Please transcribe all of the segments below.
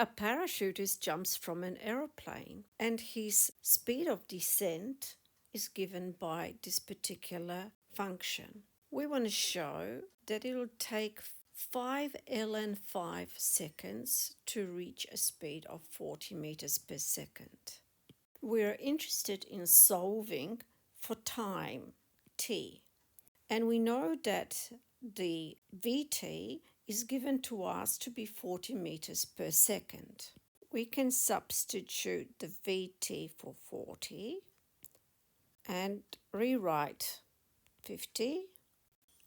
A parachutist jumps from an aeroplane and his speed of descent is given by this particular function. We want to show that it will take 5 ln 5 seconds to reach a speed of 40 meters per second. We're interested in solving for time, t, and we know that the Vt is given to us to be 40 meters per second. We can substitute the Vt for 40 and rewrite 50.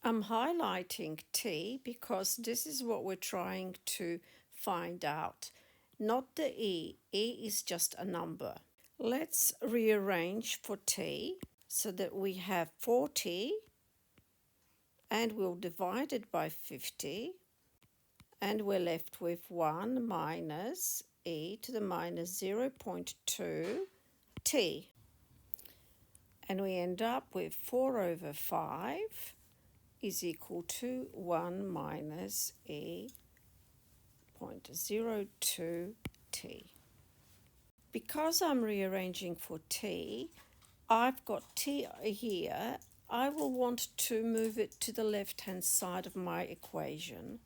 I'm highlighting t because this is what we're trying to find out, not the e. E is just a number. Let's rearrange for t so that we have 40 and we'll divide it by 50 and we're left with 1 minus e to the minus 0.2 t. And we end up with 4 over 5 is equal to 1 minus e 0.02 t. Because I'm rearranging for t, I've got t here. I will want to move it to the left-hand side of my equation.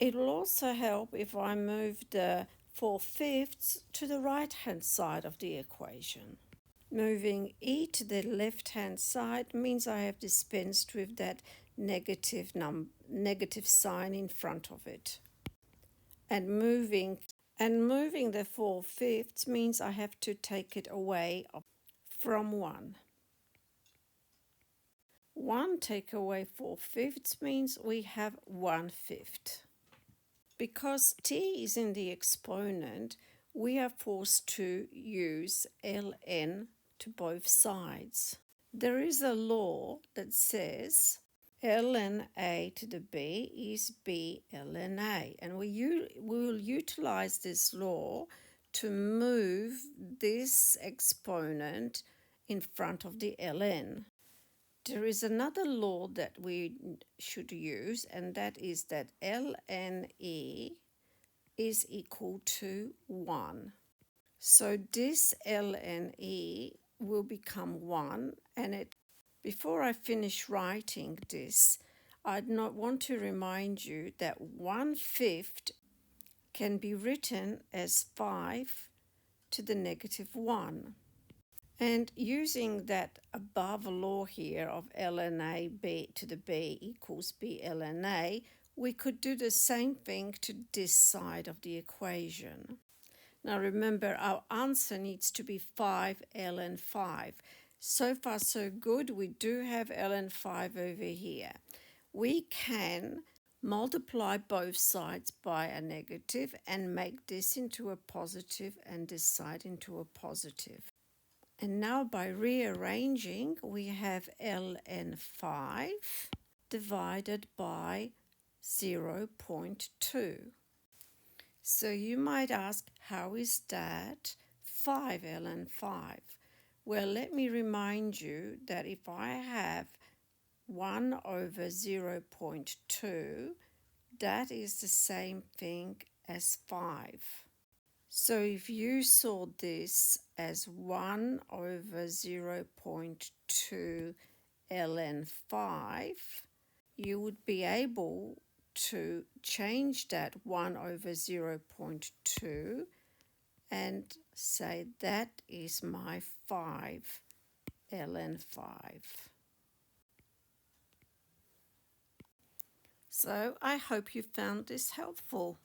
It will also help if I move the 4/5 to the right-hand side of the equation. Moving e to the left-hand side means I have dispensed with that negative sign in front of it. And moving the 4/5 means I have to take it away from 1. 1 take away 4/5 means we have 1/5. Because t is in the exponent, we are forced to use ln to both sides. There is a law that says ln a to the b is b ln a, and we will utilize this law to move this exponent in front of the ln. There is another law that we should use, and that is that ln e is equal to 1. So this ln e will become 1, and before I finish writing this, I'd not want to remind you that 1/5 can be written as 5 to the negative 1. And using that above law here of ln a b to the b equals b ln a, we could do the same thing to this side of the equation. Now remember, our answer needs to be 5 ln 5. So far so good. We do have ln 5 over here. We can multiply both sides by a negative and make this into a positive and this side into a positive. And now by rearranging, we have ln 5 divided by 0.2. So you might ask, how is that 5 ln 5? Well, let me remind you that if I have 1 over 0.2, that is the same thing as 5. So if you saw this as 1 over 0.2 ln 5, you would be able to change that 1 over 0.2 and say that is my 5 ln 5. So I hope you found this helpful.